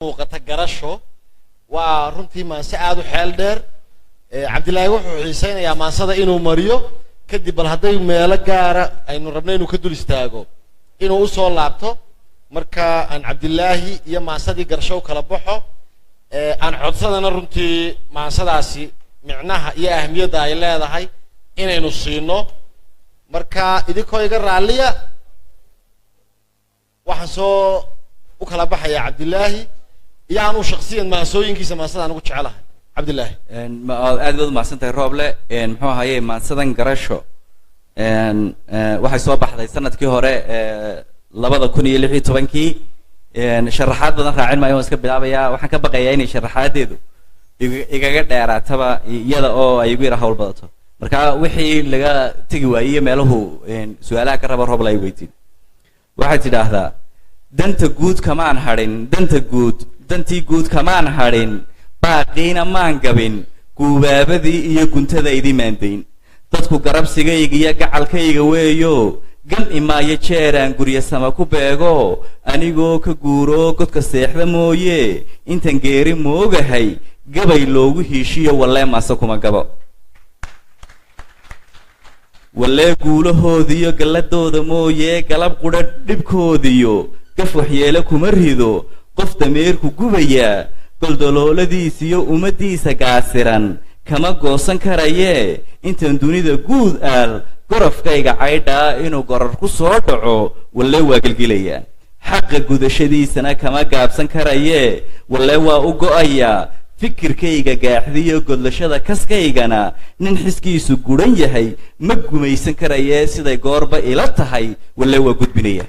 muuqata garasho waa runtii maanse aad u xeel dheer Cabdilaahi wuxuu xiisaynayaa maansada inuu mariyo kadib bal haday meelo gaara aynu rabnay inuu ka dul istaago inuu u soo laabto marka aan Cabdilaahi iyo maansadii garasho kala baxo aan codsadana runtii maansadaasi micnaha iyo ahmiyada ay leedahay inaynu siino marka idinkoo iga raaliya waxaan soo u kala baxaya Cabdilaahi يعني شخصيا ما سوين كيس ما صدق أنا قلت على عبد الله. ما أدبر ما سنت الرابلة هو هاي ما صدق قرشوا. واحد صباح هذا السنة كهراء لبض كوني اللي في تبنكي شرحات بدنا راعين ما يوم سكب بالعبية وحنا كبقى يعني شرحات ديدو. يقعد دايرة تبا يلا أو يقول راح أول بضته. مركا وحي لقى تجوائية ماله سؤالها كرب الرابلة يبيتين. واحد تدا هذا دنت جود كمان هارين دنت جود dantii guud kamaan harin baaqina maan gabin guubaabadii iyo guntadeedii maandeyn dadku garabsigayga iyo gacalkayga weeyo gal imaayo jeeraan guriya sama ku beego anigoo ka guuro godka seexda mooye intan geeri moogahay gabay loogu hiishiyo walle maasa kuma gabo walle guulahoodiyo galladooda mooye galab qudha dhibkoodiyo gaf waxyeelo kuma rido qof dameerku gubaya goldolooladiisiyo umadiisa gaasiran kama goosan karaye intan dunida guud aal gorofkayga caydha inuu gorar ku soo dhaco walle waa gelgelaya xaqqa gudashadiisana kama gaabsan karaye walle waa u go'aya fikirkayga gaaxdiyo godlashada kaskaygana nin xiskiisu guran yahay ma gumaysan karaye siday goorba ila tahay walle waa gudbinaya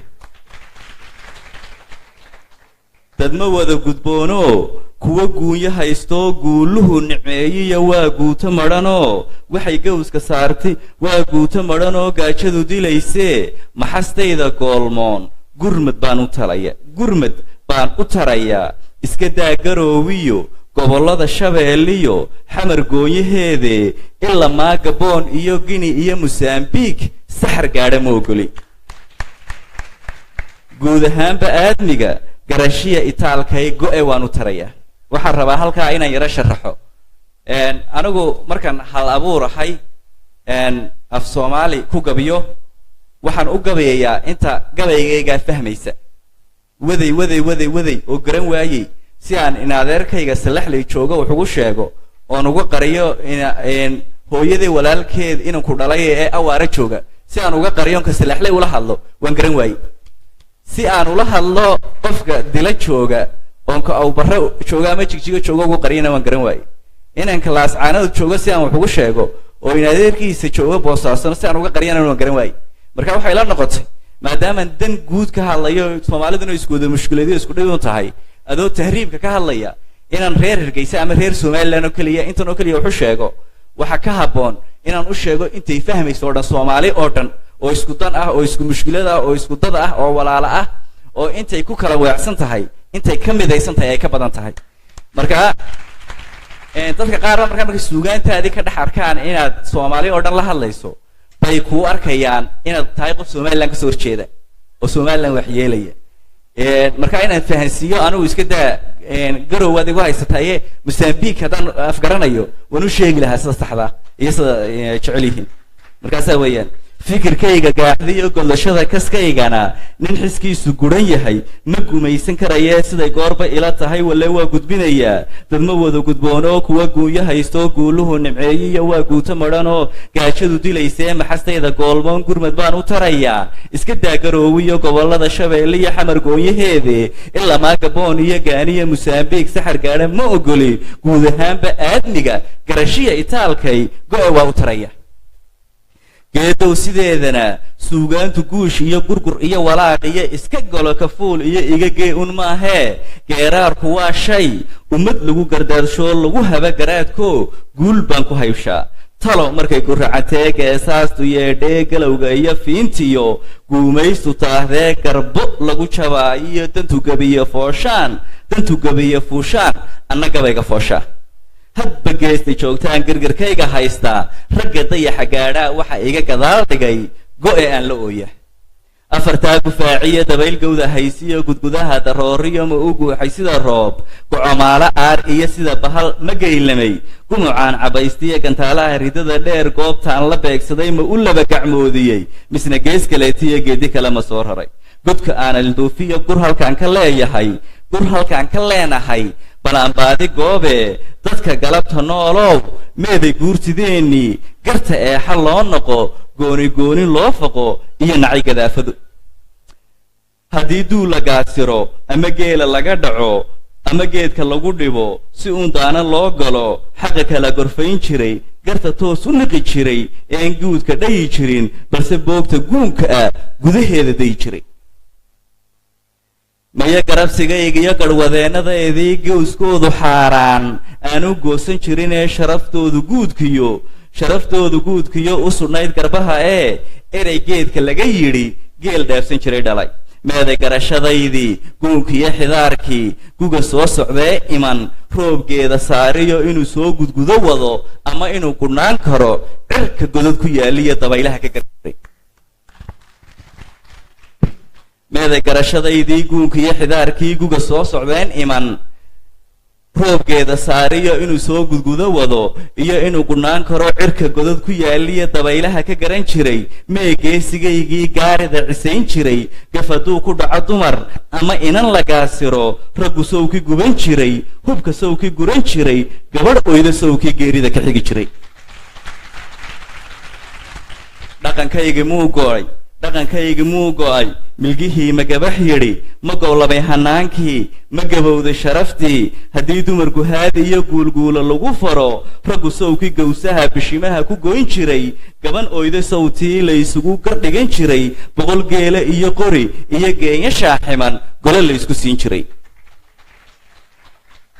dadma wada gudboono kuwa guunya haysto guuluhu nimeeyiya waa guuto marano waxay gowska saartay waa guuto marano gaajadu dilayse maxastayda goolmoon gurmad baan u taraya iska daa garoowiyo gobolada shabeeliyo xamar goonyaheede ila maagaboon iyo gini iyo Mozambique saxar gaadha ma ogoli guud ahaanba aadmiga garashiya itaalkay go'e waan u taraya waxaan rabaa halka inaan yara sharaxo anigu markan hal abuurahay af Soomaali ku gabiyo waxaan u gabayaa inta gabaygayga fahmaysa waday oo garan waayay si aan inaadeerkayga salaxlay joogo wax ugu sheego oo ugu qariyo in hooyadii walaalkeed inaan ku dhalay ee awaara jooga si aan uga qariyo ka salaxlay ula hadlo waan garan waayay si aan ula hadlo qofka dila jooga oo ka aw barre jooga ama jigjiga jooga ugu qariyana waan garan waayay inaan kalaas caanad jooga si aan wax ugu sheego oo inaadeerkiisa jooga boosaasan si aan uga qariyana waan garan waayay marka waxay la noqotay maadaama dan guud ka hadlayo Soomaaliduna isku wada mushkilada isku dhigay tahay adoo tahriibka ka hadlaya inaan reer Hargeysa ama reer Soomaaliland oo kaliya intan oo kaliya wax u sheego waxa ka haboon inaan u sheego intay fahmayso oo dhan Soomaali oo dhan oo isku dan ah oo isku mushkilada ah oo isku dad ah oo walaalo ah oo intay ku kala weecsan tahay intay ka midaysan tahay ay ka badan tahay marka dadka qaar marka suugaantaadii ka dhax arkaan inaad Soomaali oo dhan la hadlayso bay ku arkayaan inaad tahay qof Soomaaliland ka soo horjeeda oo Soomaaliland wax yeelaya marka inaan fahansiyo anigu iska daa garowad igu haysatay Mozambique hadan afgaranayo waan u sheegi lahaa sida saxda iyo sida jecelihiin markaas weeyaan fikirkayga gaaxdiyo godlashada kaskaygana nin xiskiisu guran yahay ma gumaysan karaye siday goorba ila tahay walle waa gudbinaya dadma wada gudboono kuwa guunya haysto guuluhu nimeeyiya waa guuto marano gaajadu dilayse maxastayda goolmoon gurmad baan u taraya iska daa garoowiyo gobolada shabeeliya xamar goonyaheede ila maagaboon iyo gaaniya Mozambique saxar gaadha ma ogoli guud ahaanba aadmiga garashiya itaalkay go'e waa u taraya geedow sideedana suugaantu guush iyo gurgur iyo walaaq iyo iska galo ka fuul iyo igagee un maahe geeraarku waa shay ummad lagu gardaarsho lagu haba garaadko guul baan ku haybshaa talo markay ku racatee geesaastu yeedhee galowga iyo fiintiyo guumaystu taahdee garbo lagu jabaa iyo dantu gabiyo fuushaan anna gabayga fooshaa hadba geesta joogtaan gargarkayga haysta ragga dayaxa gaadha waxa iga gadaal dhigay go'e aan la ooya afartaa gufaaciya dabayl gowda haysiyo gudgudaha darooriyo ma u guuxay sida roob gocomaalo aar iyo sida bahal ma geylamay gumucaan cabaystiya gantaalaha ridada dheer goobtaan la beegsaday ma u laba gacmoodiyey misna gees kaleetiyo geedi kale ma soo raray godka aanan duufiyo gur halkaan ka leeyahay gur halkaan ka leenahay balaanbaadi goobe dadka galabta noolow meeday guurtideennii garta eexa loo noqo gooni gooni loo faqo iyo nacay gadaafadu haddii duul la gaadsiro ama geela laga dhaco ama geedka lagu dhibo si uun daana loo galo xaqa kala gorfayn jiray garta toos u niqi jiray een guudka dhayi jirin balse boogta guunka ah gudaheeda dayi jiray maya garabsigayga iyo garhwadeennadaydii gowskoodu xaaraan aanu goosan jirin ee sharaftoodu guudkiyo u sudhnayd garbaha ee erey geedka laga yidhi geel dhaafsan jiray dhalay meeday garashadaydii guunkiiyo xidaarkii guga soo socdee iman roobgeeda saariyo inuu soo gudgudo wado ama inuu gudhnaan karo cirka godad ku yaaliyo dabaylaha ka gargaray meeday garashadaydii guunkiiyo xidaarkii guga soo socdeen iman roobgeeda saariyo inuu soo gudgudo wado iyo inuu gudhnaan karo cirka godad ku yaaliyo dabaylaha ka garan jiray mee geesigaygii gaarida cisayn jiray gaf hadduu ku dhaco dumar ama inan la gaasiro raggu sawkii guban jiray hubka sawkii guran jiray gabadh oyda sawkii geerida ka xigi jiray dhaqankaygii muu go'ay milgihii ma gabax yidhi ma gowlabay hanaankii ma gabowday sharaftii haddii dumarku haadi iyo guulguula lagu faro raggu sawkii gowsaha bishimaha ku goyn jiray gaban oyda sawtii la isugu gardhigan jiray boqol geele iyo qori iyo geenya shaaximan gole la isku siin jiray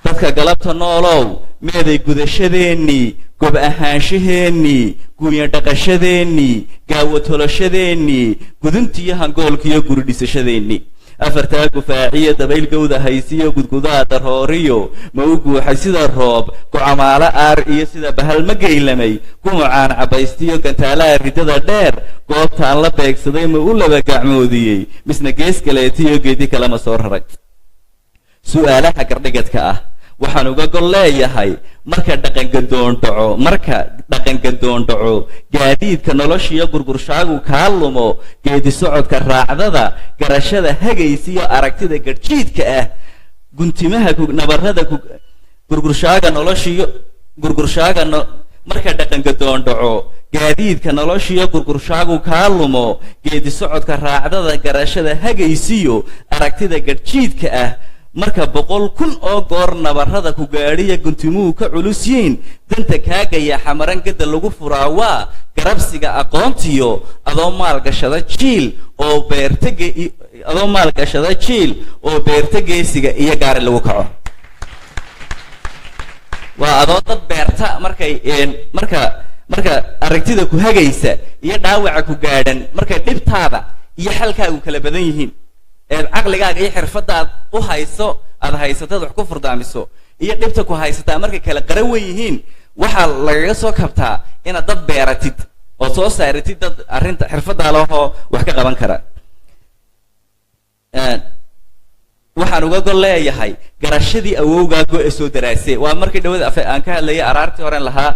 dadka galabta noolow meeday gudashadeennii gob ahaanshaheennii guunya dhaqashadeennii gaawo toloshadeennii guduntiyo hangoolkiyo guri dhisashadeennii afartaa gufaaciya dabayl gowda haysiyo gudgudaha darooriyo ma u guuxay sida roob gocomaalo aar iyo sida bahal ma geylamay gumucaan cabaystiyo gantaalaha ridada dheer goobtaan la beegsaday ma u laba gacmoodiyey misna gees kaleetiyo geedi kale ma soo raray su'aalaha gardhigadka ah waxaan uga gol leeyahay marka dhaqangadoon dhaco gaadiidka noloshiyo gurgurshaagu kaa lumo geedi socodka raacdada garashada hagaysiyo aragtida garjiidka ah guntimaha nabarrada marka dhaqangadoon dhaco gaadiidka noloshiyo gurgurshaagu kaa lumo geedi socodka raacdada garashada hagaysiyo aragtida garjiidka ah marka 100,000 oo goor nabarrada ku gaadhiya guntimuhu ka culus yiin danta kaagaya xamaran gada lagu furaa waa garabsiga aqoontiyo adoo maalgashada jiil oo beerta geesiga iyo gaari lagu kaco waa adoo dad beerta marka aragtida ku hagaysa iyo dhaawaca ku gaadhan marka dhibtaada iyo xalkaagu kala badan yihiin caqligaaga iyo xirfadaad u hayso aad haysatad wax ku furdaamiso iyo dhibta ku haysataa markay kala qaran weyn yihiin waxaa lagaga soo kabtaa inaad dad beeratid oo soo saaratid dad arrinta xirfadaa lehoo wax ka qaban kara waxaan uga gol leeyahay garashadii awowgaago ee soo daraasay waa markii dhawada aan ka hadlayay araartii horen lahaa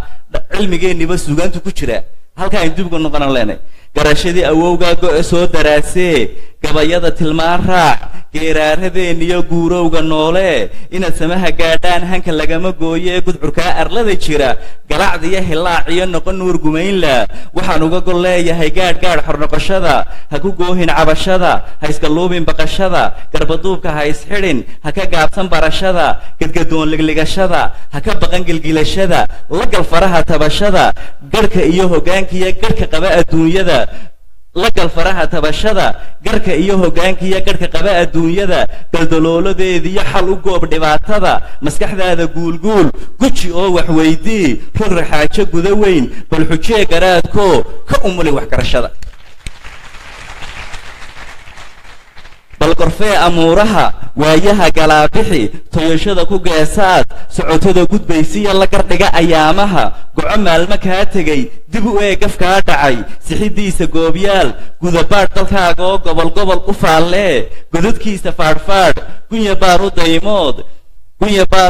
cilmigeenniba suugaantu ku jira halkaa aan dib ugu noqonan leenay garashadii awowgaago ee soo daraasee gabayada tilmaan raac geeraaradeenniyo guurowga noole inaad samaha gaadhaan hanka lagama gooyo ee gudcurkaa arlada jira galacdiyo hilaaciyo noqon nuur gumaynla waxaan uga gol leeyahay gaadh xornoqoshada ha ku goohin cabashada ha iska luubin baqashada garbaduubka ha isxidhin ha ka gaabsan barashada gadgadoon ligligashada ha ka baqan gilgilashada la gal faraha tabashada garhka iyo hoggaankiyo garhka qaba adduunyada la gal faraha tabashada garhka iyo hoggaankiyo garhka qaba adduunyada daldalooladeediyo xal u goob dhibaatada maskaxdaada guulguul guji oo wax weydii rog raxaajo guda weyn bal xujee garaadkoo ka umuli waxgarashada bal qorfee amuuraha waayaha galaabixi toyashada ku geesaad socotada gudbaysiya la gardhiga ayaamaha goco maalmo kaa tegay dib u eegaf kaa dhacay sixidiisa goobyaal gudabaadh dalkaaga oo gobol gobol u faallee godadkiisa faadhfaadh gunya baar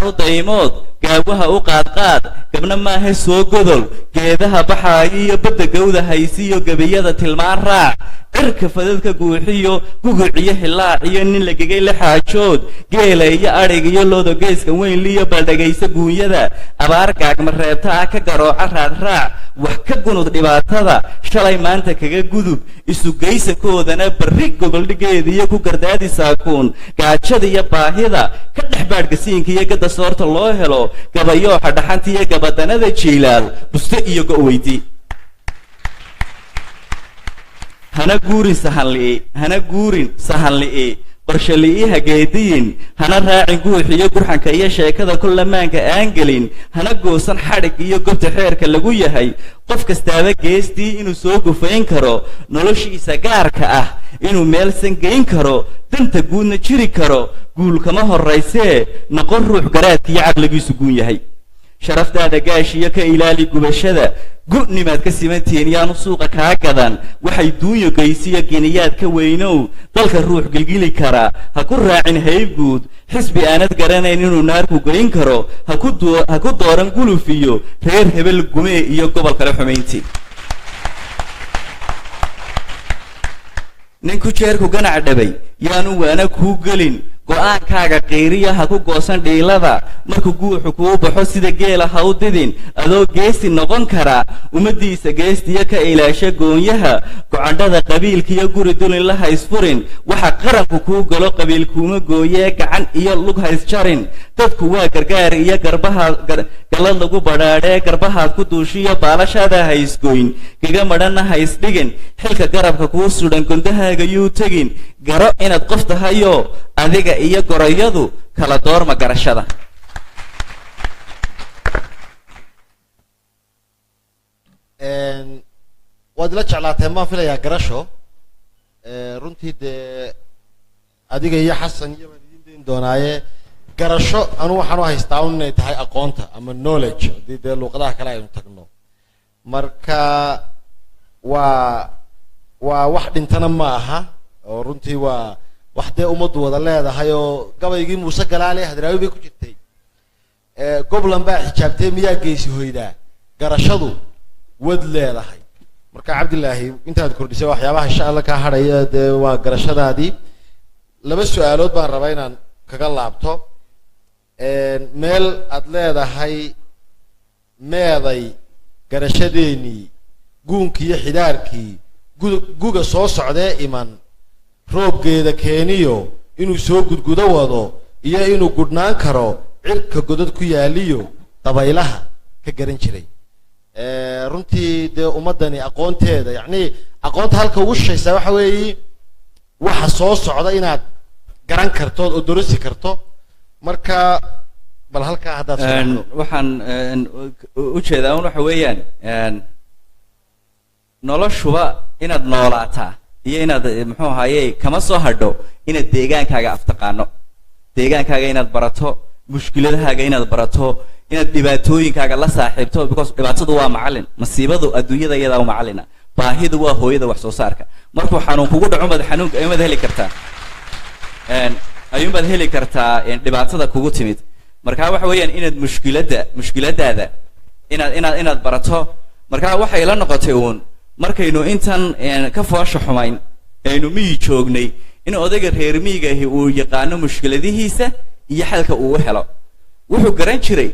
u daymood gaawaha u qaadqaad gabna maahe soo godol geedaha baxaayo iyo badda gawda haysiyo gebiyada tilmaan raac cirka fadadka guuxiyo guguciyo hilaac iyo nin la gegay la xaajood geela iyo adhig iyo loodo geeska weynliyo baldhagaysa guunyada abaar gaagma reebta ah ka garooca raadraac wax ka gunud dhibaatada shalay maanta kaga gudub isugaysankoodana barri gogoldhigeediyo ku gardaadi saakuun gaajada iyo baahida ka dhex baadhgasiinka iyo gadda soorta loo helo gabayooxa dhaxanta iyo gabadanada jiilaal buste iyo go'weydi hana guurin sahan li'i qorshe li'i hageediyin hana raacin guuxiyo gurxanka iyo sheekada kullamaanka aan gelin hana goosan xadhig iyo gobta xeerka lagu yahay qof kastaaba geestii inuu soo gufayn karo noloshiisa gaarka ah inuu meelsan geyn karo danta guudna jiri karo guul kama horraysee noqon ruux garaadkiiyo caqligiisu guun yahay sharaftaada gaashiyo ka ilaali gubashada gu'nimaad ka simantihiin yaanu suuqa kaa gadan waxay duunyo geysiyo geniyaad ka weynow dalka ruux gilgili karaa ha ku raacin hayb guud xisbi aanad garanayn inuu naarku geyn karo ha ku dooran guluf iyo reer hebel gumee iyo gobol kale xumayntii ninku jeerku ganac dhabay yaanu waana kuu gelin go'aankaaga qiiriya ha ku goosan dhiilada markuu guuxu kuu baxo sida geela ha u didin adoo geesi noqon kara ummaddiisa geestiyo ka ilaasha goonyaha gocandhada qabiilkiiyo guri dulin la haysfurin waxa qaranku kuu galo qabiil kuuma gooyee gacan iyo lug haysjarin dadku waa gargaar iyo gallad lagu badhaadhee garbahaad ku duushiyo baalashaada haysgoyn kaga madhanna haysdhigin xilka garabka kuu sudhan gondahaaga yuu tegin garo inaad qof tahayo adiga iyo gorayadu kala doorma garashada waad ila jeclaateen baan filayaa garasho runtii dee adiga iyo xasan iyo baan idin dayn doonaaye garasho anu waxaan u haystaa un inay tahay aqoonta ama knowledge haddii dee luuqadaha kale aynu tagno marka waa wax dhintana ma aha oo runtii waa wax dee ummaddu wada leedahay oo gabaygii muuse galaale hadraawi bay ku jirtay goblan baa xijaabtay miyaa geesi hoydaa garashadu wad leedahay marka cabdilaahi intaad kordhisay waxyaabaha insha alla kaa hadhaya dee waa garashadaadii laba su-aalood baan rabaa inaan kaga laabto meel aad leedahay meeday garashadeenii guunkii iyo xidaarkii guga soo socdee iman roobgeeda keeniyo inuu soo gudgudo wado iyo inuu gudhnaan karo cirka godad ku yaaliyo dabaylaha ka garan jiray runtii dee ummaddani aqoonteeda yacni aqoonta halka ugu shishaysaa waxa weeye waxa soo socda inaad garan karto oo dorosi karto marka bal halkaa haddaad waxaan u jeedaa waxa weeyaan noloshuba inaad noolaataa iyo inaad muxuu ahaaye kama soo hadho inaad deegaankaaga aftaqaano deegaankaaga inaad barato mushkiladahaaga inaad barato inaad dhibaatooyinkaaga la saaxiibto because dhibaatadu waa macallin masiibadu adduunyada iyadaa u macallina baahidu waa hooyada wax soo saarka markuu xanuun kugu dhaco baad xanuunka ayuunbaad heli kartaa ayuunbaad heli kartaa dhibaatada kugu timid marka waxa weeyaan inaad mushkiladaada inaad barato marka waxay la noqotay uun markaynu intan ka foosha xumayn aynu miyi joognay in odayga reer miyiga ahi uu yaqaano mushkiladihiisa iyo xalka uu helo wuxuu garan jiray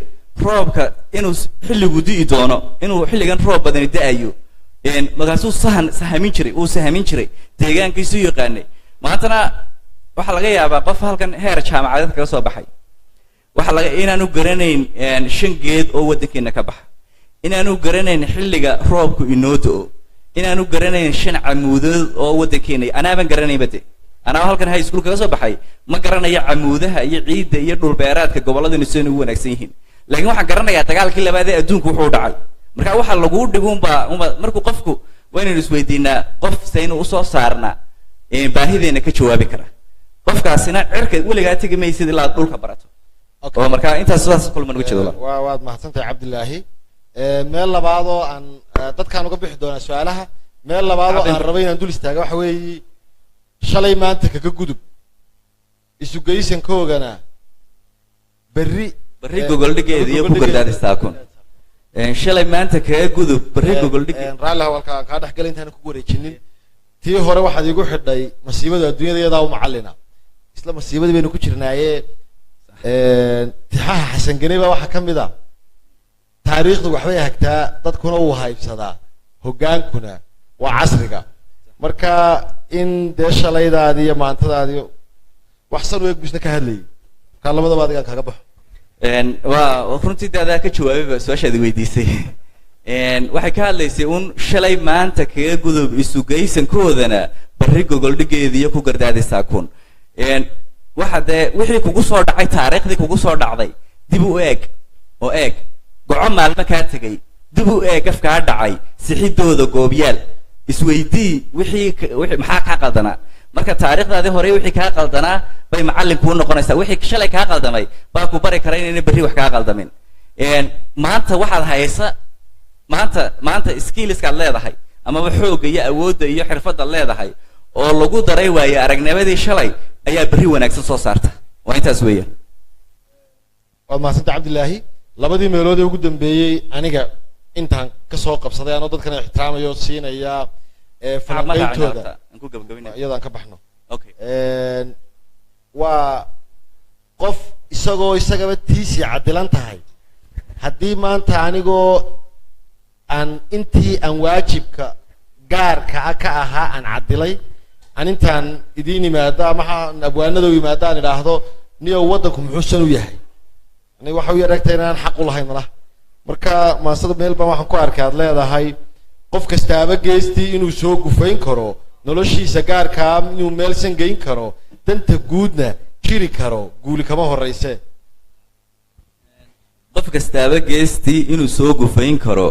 roobka inuu xilligu di'i doono inuu xilligan roob badani da'ayo markaasuu sahamin jiray deegaankiisu yaqaanay maantana waxaa laga yaabaa qof halkan heer jaamacadeed kaga soo baxay inaanu garanayn 5 geed oo waddankeena ka baxa inaanu garanayn xilliga roobku inoo da'o inaanu garanayn 5 camuudood oo waddankeena anaaban garanayn bade anaa halkan high school kaga soo baxay ma garanayo camuudaha iyo ciidda iyo dhul beeraadka gobolladana soo ugu wanaagsan yihiin laakiin waxaan garanayaa dagaalkii labaad ee adduunku wuxuu dhacay marka waxa lagu dhigunba markuu qofku waa inaynu isweydiinaa qof saynu u soo saarnaa baahideena ka jawaabi kara qofkaasina cirka weligaa tegi maysid ilaa dhulka barato oo markaa intaas sidaas kulman uga jeedo waad mahadsantahay cabdilaahi meel labaadoo aan dadkaan uga bixi doonaa su-aalaha meel labaadoo aan rabay inaan dul istaaga waxa weeye shalay maanta kaga gudub isugeysankoogana berri gogoldhigeeda iyo ku gardaadistaa kun shalay maanta kaga gudub berri gogoldhigeeda raalli hawalkaan kaa dhex galay intaan ku wareejinin tii hore waxaad igu xidhay masiibada adduunyada iyadaa u macallina isla masiibadii baynu ku jirnaaye tixaha xasan ganey baa waxaa ka mid a taariikhdu waxbay hagtaa dadkuna uu haybsadaa hoggaankuna waa casriga marka in dee shalaydaadi iyo maantadaadi wax san u eg busna ka hadlayay markaa labadaba adigaan kaga baxo waa runtii de adaa ka jawaabayba su-aashaadi weydiisay waxay ka hadlaysay un shalay maanta kaga gudub isugeysankoodana berri gogoldhigeeda iyo ku gardaadaysaa kun waxa dee wixii kugu soo dhacay taariikhdii kugu soo dhacday dib u eeg oo eeg goco maalmo kaa tegay dib u eeg afkaa dhacay sixidooda goobyaal isweydii wixii maxaa kaa qaldanaa marka taariikhdaadii hore wixii kaa qaldanaa bay macallin kuu noqonaysaa wixii shalay kaa qaldamay baa ku bari kara inayna berri wax kaa qaldamin maanta waxaad haysa maanta skillskaad leedahay amaba xoogga iyo awoodda iyo xirfaddaad leedahay oo lagu daray waaye aragnimadii shalay ayaa berri wanaagsan soo saarta waa intaas weeyaan waad mahadsanta cabdilaahi labadii meelood ee ugu dambeeyey aniga intaan kasoo qabsaday anoo dadkan ixtiraamayo siinaya falanqeyntooda iyadaan ka baxno waa qof isagoo isagaba tiisii cadilan tahay haddii maanta anigoo aan intii aan waajibka gaarka ka ahaa aan cadilay aan intaan idiin yimaado ama abwaanada u yimaado aan idhaahdo niyow waddanku muxuusan u yahay aniga waxa u yaragtay inaan xaq u lahayn malaha marka maasada meel baan waxaan ku arkay aad leedahay qof kastaaba geestii inuu soo gufayn karo noloshiisa gaarkaa inuu meelsan geyn karo danta guudna jiri karo guuli kama horeyse qof kastaaba geestii inuu soo gufayn karo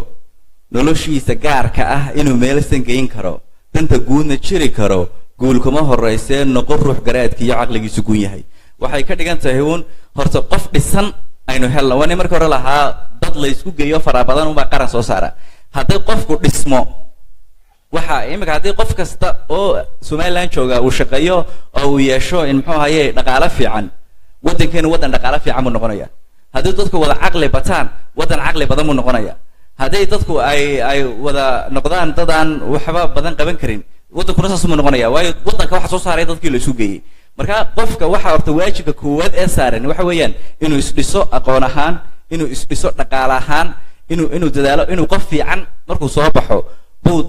noloshiisa gaarka ah inuu meelsan geyn karo danta guudna jiri karo guul kuma horeyse noqon ruux garaadka iyo caqligiisu gun yahay waxay ka dhigan tahay uun horta qof dhisan aynu helna waa markii hore lahaa dad la isku geeyo fara badan unbaa qaran soo saara haddii qofku dhismo waxa imika haddii qof kasta oo somaliland jooga uu shaqeeyo oo uu yeesho in muxuu ahaye dhaqaale fiican waddankeenu waddan dhaqaale fiican buu noqonaya haddii dadku wada caqli bataan waddan caqli badan buu noqonaya haddii dadku ay wada noqdaan dad aan waxba badan qaban karin waddankuna saas buu noqonaya waayo waddanka waxa soo saaray dadkii la isu geeyey marka qofka waxa horta waajibka koowaad ee saaran waxa weeyaan inuu isdhiso aqoon ahaan inuu isdhiso dhaqaale ahaan inuu dadaalo inuu qof fiican markuu soo baxo buu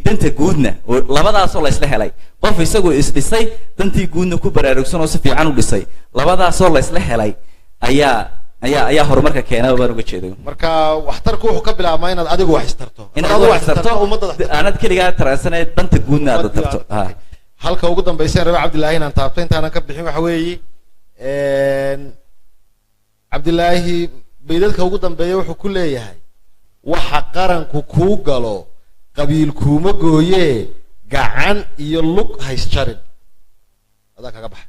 danta guudna labadaasoo la isla helay qof isagoo isdhisay dantii guudna ku baraarugsan oo si fiican u dhisay labadaasoo la isla helay ayaa horumarka keena baan uga jeeday marka waxtarku wuxuu ka bilaabmaa inaad adigu wax istarto inaad wax istarto aanad keligaa taraansanay danta guudna aad tarto halka ugu dambaysan rabi cabdilaahi inaan taabto intaanan ka bixin waxa weeye cabdilaahi baydadka ugu dambeeya wuxuu ku leeyahay waxa qaranku kuu galo qabiil kuuma gooye gacan iyo lug haysjarin adaa kaga baxa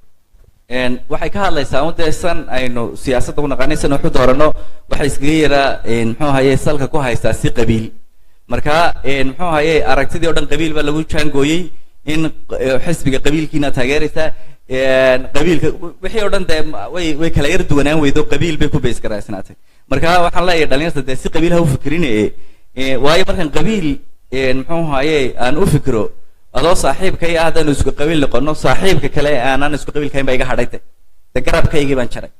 waxay ka hadlaysaa undeesan aynu siyaasadda u naqaanaysan waxu doorano waxay iskaga yaraa muxuu ahaye salka ku haystaa si qabiil marka muxuu ahaye aragtidii oo dhan qabiil baa lagu jaangooyey in xisbiga qabiilkiina taageeraysaa qabiilka wixii oo dhan dee way kala yar duwanaan weydo qabiil bay ku beys garaysnaatay marka waxaan leeyahay dhalinyarta dee si qabiil ha u fikrin waayo markan qabiil muxuu ahaye aan u fikiro adoo saaxiibkay ah haddaynu isku qabiil noqono saaxiibka kale aanan isku qabiilkahayn baa iga hadhay de garabkaygii baan jaray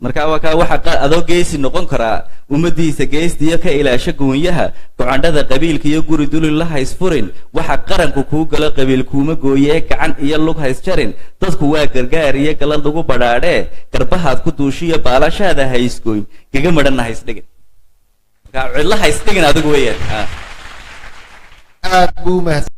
marka waxa adoo geesi noqon karaa ummadiisa geestiyo ka ilaasho goonyaha gocandhada qabiilka iyo guri dulin la haysfurin waxa qaranku kuu galo qabiil kuuma gooyee gacan iyo lug haysjarin dadku waa gargaar iyo galad lagu badhaadhee garbahaad ku duushiyo baalashaada haysgoyn gaga madhanna haysdhigin marka cidla haysdhigin adigu weeyaan aad buu mahadsan